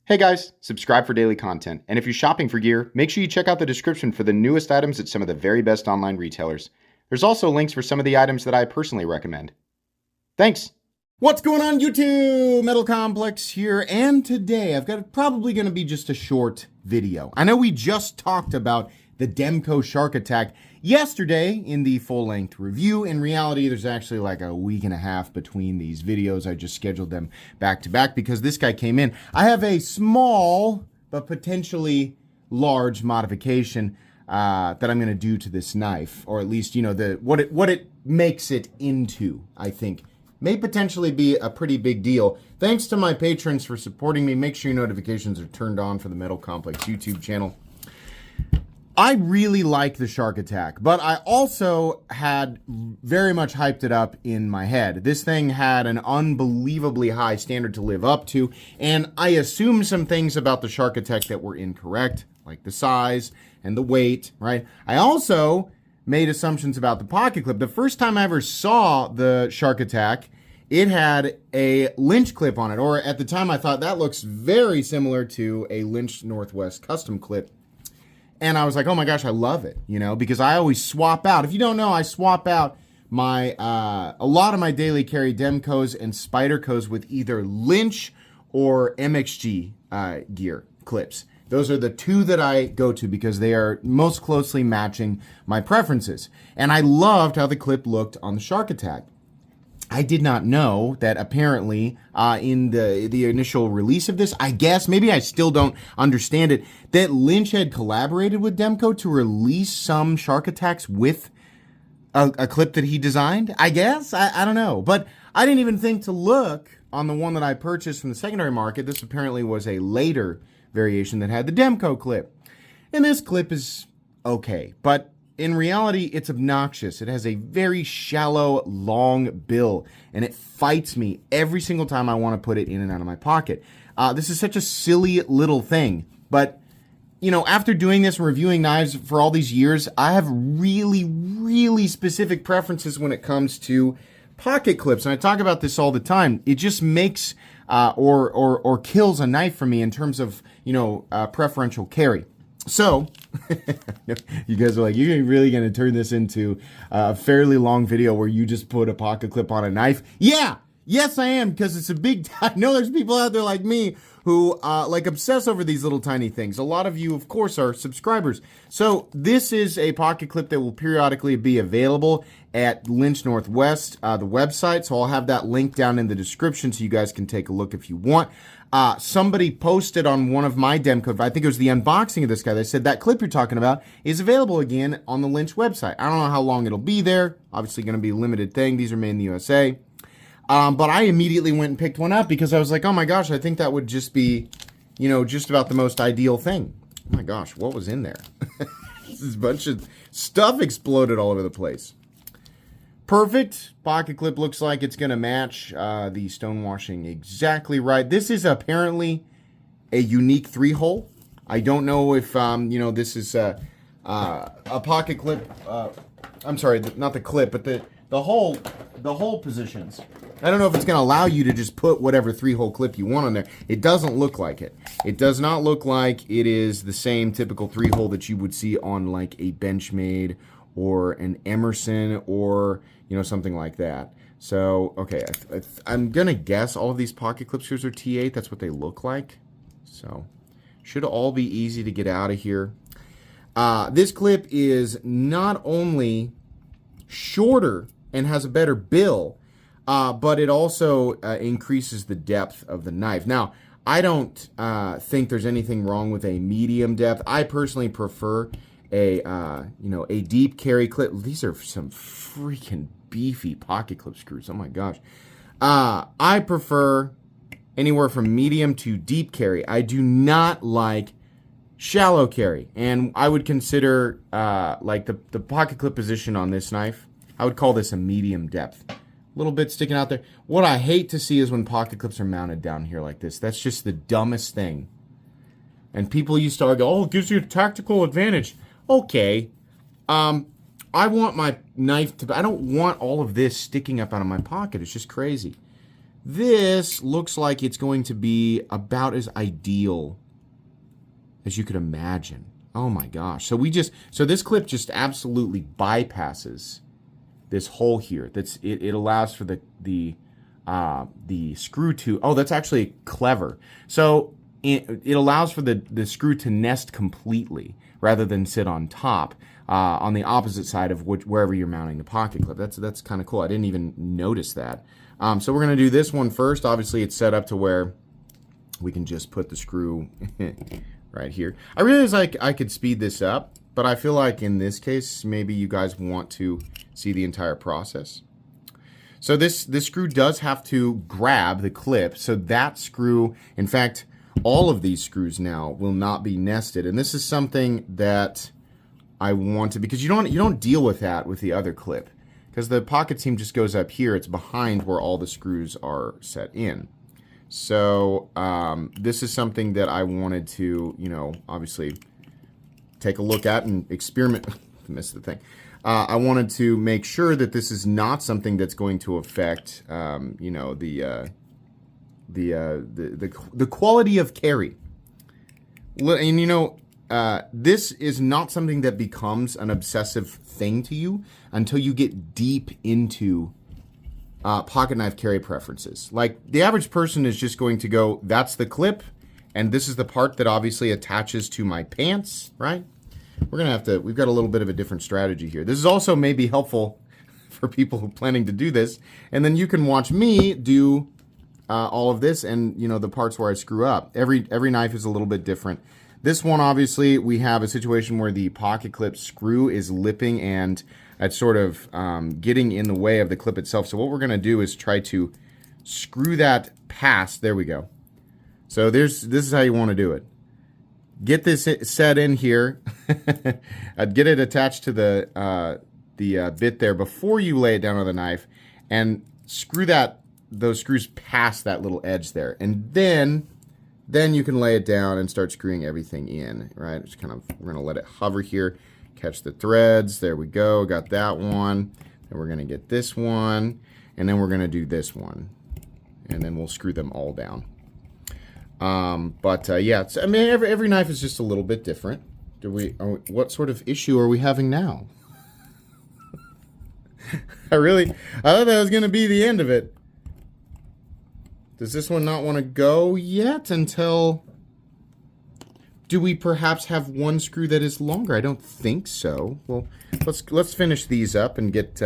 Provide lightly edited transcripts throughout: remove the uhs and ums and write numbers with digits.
Hey guys, subscribe for daily content, and if you're shopping for gear, make sure you check out the description for the newest items at some of the very best online retailers. There's also links for some of the items that I personally recommend. Thanks! What's going on YouTube? Metal Complex here, and today I've got probably going to be just a short video. I know we just talked about the Demko Shark A Tac yesterday in the full-length review. In reality, there's actually like a week and a half between these videos. I just scheduled them back to back because this guy came in. I have a small but potentially large modification that I'm going to do to this knife, or at least, you know, what it makes it into, I think, may potentially be a pretty big deal. Thanks to my patrons for supporting me. Make sure your notifications are turned on for the Metal Complex YouTube channel. I really like the Shark A Tac, but I also had very much hyped it up in my head. This thing had an unbelievably high standard to live up to, and I assumed some things about the Shark A Tac that were incorrect, like the size and the weight, right? I also made assumptions about the pocket clip. The first time I ever saw the Shark A Tac, it had a Lynch clip on it, or at the time I thought that looks very similar to a Lynch Northwest custom clip. And I was like, oh my gosh, I love it, you know, because I always swap out. If you don't know, I swap out my a lot of my daily carry Demkos and Spydercos with either Lynch or MXG gear clips. Those are the two that I go to because they are most closely matching my preferences. And I loved how the clip looked on the Shark A Tac. I did not know that apparently in the initial release of this, I guess, maybe I still don't understand it, that Lynch had collaborated with Demko to release some Shark A Tacs with a clip that he designed, I guess? I don't know. But I didn't even think to look on the one that I purchased from the secondary market. This apparently was a later variation that had the Demko clip. And this clip is okay, but in reality, it's obnoxious. It has a very shallow, long bill, and it fights me every single time I want to put it in and out of my pocket. This is such a silly little thing, but, you know, after doing this and reviewing knives for all these years, I have really, really specific preferences when it comes to pocket clips, and I talk about this all the time. It just makes or kills a knife for me in terms of, you know, preferential carry. So, you guys are like, you're really going to turn this into a fairly long video where you just put a pocket clip on a knife? Yeah! Yes, I am, because it's a big... I know there's people out there like me who, like, obsess over these little tiny things. A lot of you, of course, are subscribers. So, this is a pocket clip that will periodically be available at Lynch Northwest, the website. So, I'll have that link down in the description so you guys can take a look if you want. Somebody posted on one of my Demko, I think it was the unboxing of this guy, they said that clip you're talking about is available again on the Lynch website. I don't know how long it'll be there. Obviously going to be a limited thing. These are made in the USA. But I immediately went and picked one up because I was like, oh my gosh, I think that would just be, you know, just about the most ideal thing. Oh my gosh, what was in there? This bunch of stuff exploded all over the place. Perfect. Pocket clip looks like it's going to match the stonewashing exactly right. This is apparently a unique 3-hole. I don't know if, you know, this is a pocket clip. I'm sorry, not the clip, but the hole positions. I don't know if it's going to allow you to just put whatever 3-hole clip you want on there. It doesn't look like it. It does not look like it is the same typical 3-hole that you would see on like a Benchmade or an Emerson or, you know, something like that. So, okay, I'm going to guess all of these pocket clips here are T8. That's what they look like. So, should all be easy to get out of here. This clip is not only shorter and has a better bill, but it also increases the depth of the knife. Now, I don't think there's anything wrong with a medium depth. I personally prefer a you know, a deep carry clip. These are some freaking beefy pocket clip screws. Oh my gosh. I prefer anywhere from medium to deep carry. I do not like shallow carry, and I would consider like the pocket clip position on this knife, I would call this a medium depth. A little bit sticking out there. What I hate to see is when pocket clips are mounted down here like this. That's just the dumbest thing. And people used to argue, oh, it gives you a tactical advantage. Okay. I want my knife to... I don't want all of this sticking up out of my pocket. It's just crazy. This looks like it's going to be about as ideal as you could imagine. Oh my gosh. So this clip just absolutely bypasses this hole here. It allows for the screw to, oh, that's actually clever. So it allows for the screw to nest completely rather than sit on top on the opposite side of wherever you're mounting the pocket clip. That's kind of cool. I didn't even notice that. So we're going to do this one first. Obviously, it's set up to where we can just put the screw right here. I realize I could speed this up, but I feel like in this case, maybe you guys want to see the entire process. So this screw does have to grab the clip. So that screw, in fact, all of these screws now will not be nested. And this is something that I want to, because you don't deal with that with the other clip. Because the pocket seam just goes up here. It's behind where all the screws are set in. So this is something that I wanted to, obviously take a look at and experiment. Missed the thing. I wanted to make sure that this is not something that's going to affect, the quality of carry. And this is not something that becomes an obsessive thing to you until you get deep into pocket knife carry preferences. Like the average person is just going to go, that's the clip, and this is the part that obviously attaches to my pants, right? We've got a little bit of a different strategy here. This is also maybe helpful for people who are planning to do this, and then you can watch me do all of this and, the parts where I screw up. Every knife is a little bit different. This one, obviously, we have a situation where the pocket clip screw is lipping and it's sort of getting in the way of the clip itself. So what we're going to do is try to screw that past. There we go. So this is how you want to do it. Get this set in here. Get it attached to the bit there before you lay it down on the knife, and screw those screws past that little edge there, and then you can lay it down and start screwing everything in. Right? Just we're gonna let it hover here, catch the threads. There we go. Got that one. Then we're gonna get this one, and then we're gonna do this one, and then we'll screw them all down. Yeah, I mean, every knife is just a little bit different. What sort of issue are we having now? I thought that was going to be the end of it. Does this one not want to go yet until... Do we perhaps have one screw that is longer? I don't think so. Well, let's finish these up and get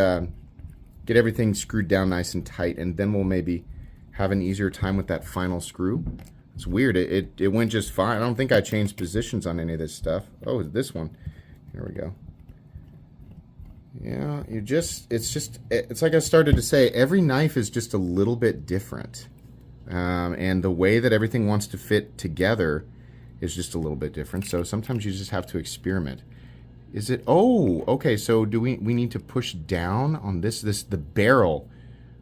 everything screwed down nice and tight, and then we'll maybe have an easier time with that final screw. It's weird. It went just fine. I don't think I changed positions on any of this stuff. Oh, this one. Here we go. Yeah, it's like I started to say, every knife is just a little bit different. And the way that everything wants to fit together is just a little bit different. So sometimes you just have to experiment. Is it, oh, okay, so do we need to push down on the barrel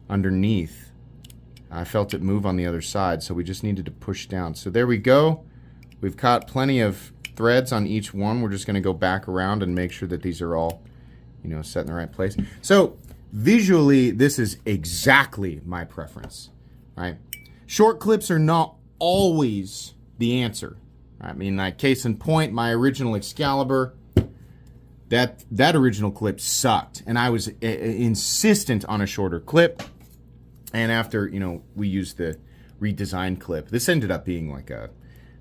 underneath. I felt it move on the other side, so we just needed to push down. So there we go. We've got plenty of threads on each one. We're just going to go back around and make sure that these are all, set in the right place. So visually, this is exactly my preference, right? Short clips are not always the answer. I mean, like case in point, my original Excalibur, that original clip sucked, and I was insistent on a shorter clip. And after, we used the redesigned clip, this ended up being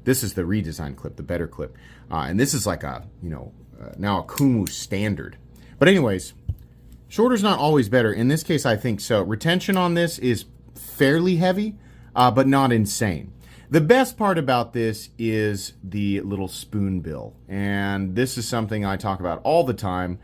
this is the redesigned clip, the better clip. And this is like now a Kumu standard. But anyways, shorter's not always better. In this case, I think so. Retention on this is fairly heavy, but not insane. The best part about this is the little spoon bill. And this is something I talk about all the time.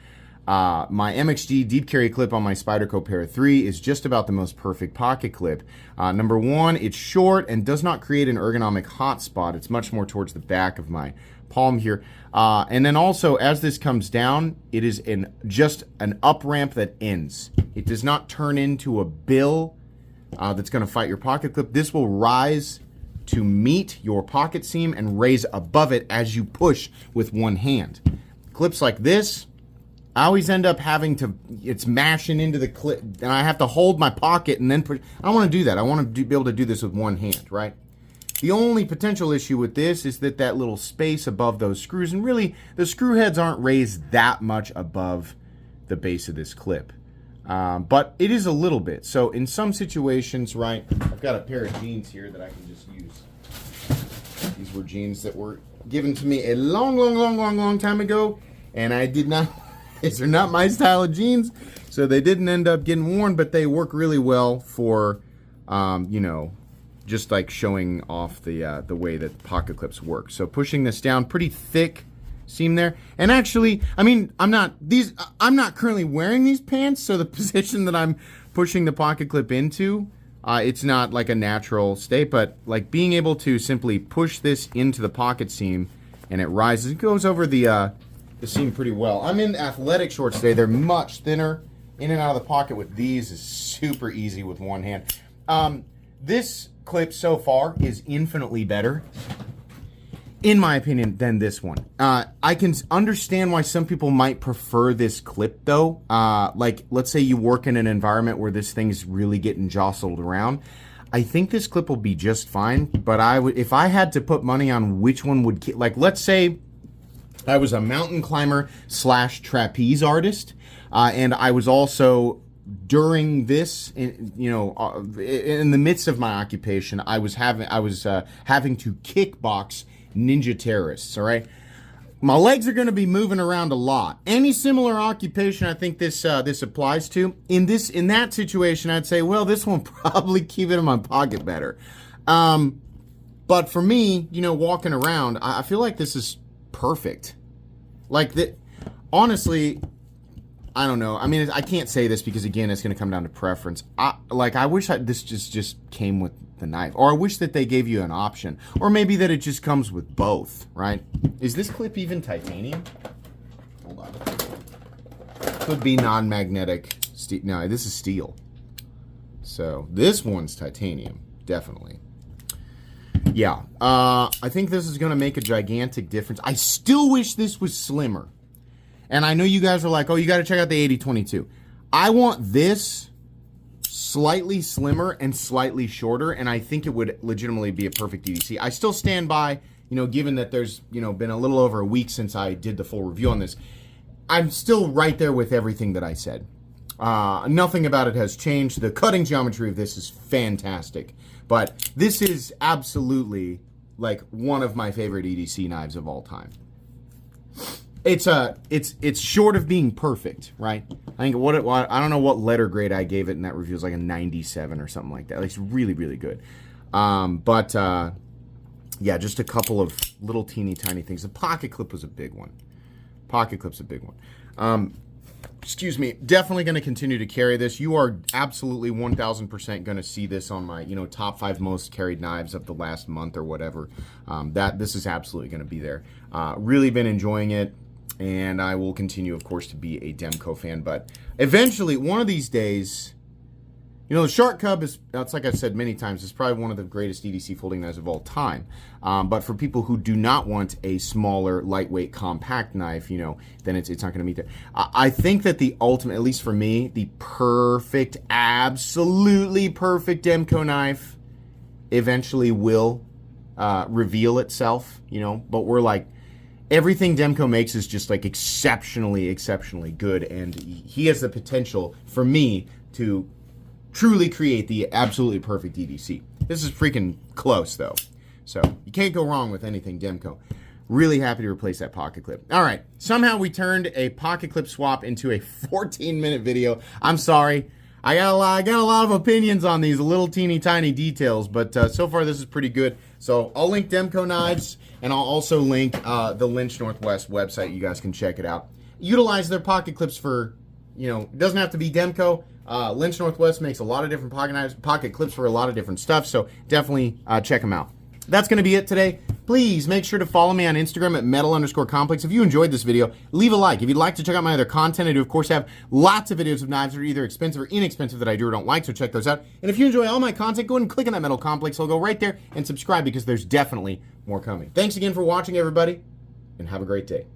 My MXG deep carry clip on my Spyderco Para 3 is just about the most perfect pocket clip. Number one, it's short and does not create an ergonomic hot spot. It's much more towards the back of my palm here. And then also, as this comes down, it is just an up ramp that ends. It does not turn into a bill that's going to fight your pocket clip. This will rise to meet your pocket seam and raise above it as you push with one hand. Clips like this, I always end up having to, it's mashing into the clip, and I have to hold my pocket and then push. I don't want to do that. I want to be able to do this with one hand, right? The only potential issue with this is that little space above those screws, and really, the screw heads aren't raised that much above the base of this clip. But it is a little bit. So in some situations, right, I've got a pair of jeans here that I can just use. These were jeans that were given to me a long time ago, and I did not... These are not my style of jeans, so they didn't end up getting worn, but they work really well for, you know, just like showing off the way that pocket clips work. So pushing this down, pretty thick seam there. And actually, I mean, I'm not currently wearing these pants, so the position that I'm pushing the pocket clip into, it's not like a natural state, but like being able to simply push this into the pocket seam and it rises, it goes over the seam pretty well. I'm in athletic shorts today. They're much thinner. In and out of the pocket with these is super easy with one hand. This clip so far is infinitely better, in my opinion, than this one. I can understand why some people might prefer this clip though. Like, let's say you work in an environment where this thing's really getting jostled around. I think this clip will be just fine, but if I had to put money on which one would, like, let's say I was a mountain climber / trapeze artist, and I was also, during this, you know, in the midst of my occupation, I was having to kickbox ninja terrorists. All right, my legs are going to be moving around a lot. Any similar occupation, I think this applies to. In that situation, I'd say, well, this one probably keep it in my pocket better. But for me, you know, walking around, I feel like this is perfect. Like that, honestly, I don't know. I mean, I can't say this because again, it's going to come down to preference. I wish this just came with the knife, or I wish that they gave you an option, or maybe that it just comes with both. Right? Is this clip even titanium? Hold on. Could be non-magnetic steel. No, this is steel. So this one's titanium, definitely. Yeah, I think this is going to make a gigantic difference. I still wish this was slimmer. And I know you guys are like, oh, you got to check out the 80-22. I want this slightly slimmer and slightly shorter, and I think it would legitimately be a perfect EDC. I still stand by, you know, given that there's, you know, been a little over a week since I did the full review on this. I'm still right there with everything that I said. Nothing about it has changed. The cutting geometry of this is fantastic. But this is absolutely like one of my favorite EDC knives of all time. It's short of being perfect, right? I think I don't know what letter grade I gave it in that review. It was like a 97 or something like that. It's really, really good. Yeah, just a couple of little teeny tiny things. The pocket clip was a big one. Pocket clip's a big one. Excuse me, definitely going to continue to carry this. You are absolutely 1,000% going to see this on my, you know, top 5 most carried knives of the last month or whatever. This is absolutely going to be there. Really been enjoying it, and I will continue, of course, to be a Demko fan. But eventually, one of these days, you know, the Shark Cub is, it's like I've said many times, it's probably one of the greatest EDC folding knives of all time. But for people who do not want a smaller, lightweight, compact knife, you know, then it's not going to meet that. I think that the ultimate, at least for me, the perfect, absolutely perfect Demko knife eventually will reveal itself, you know. But we're like, everything Demko makes is just like exceptionally, exceptionally good. And he has the potential for me to truly create the absolutely perfect EDC. This is freaking close, though. So you can't go wrong with anything Demko. Really happy to replace that pocket clip. All right, somehow we turned a pocket clip swap into a 14-minute video. I'm sorry. I got a lot of opinions on these little teeny tiny details, but so far this is pretty good. So I'll link Demko knives, and I'll also link the Lynch Northwest website. You guys can check it out. Utilize their pocket clips for, you know, it doesn't have to be Demko. Lynch Northwest makes a lot of different pocket clips for a lot of different stuff, so definitely check them out. That's going to be it today. Please make sure to follow me on Instagram at metal_complex. If you enjoyed this video, leave a like. If you'd like to check out my other content, I do, of course, have lots of videos of knives that are either expensive or inexpensive that I do or don't like, so check those out. And if you enjoy all my content, go ahead and click on that Metal Complex logo right there and subscribe because there's definitely more coming. Thanks again for watching, everybody, and have a great day.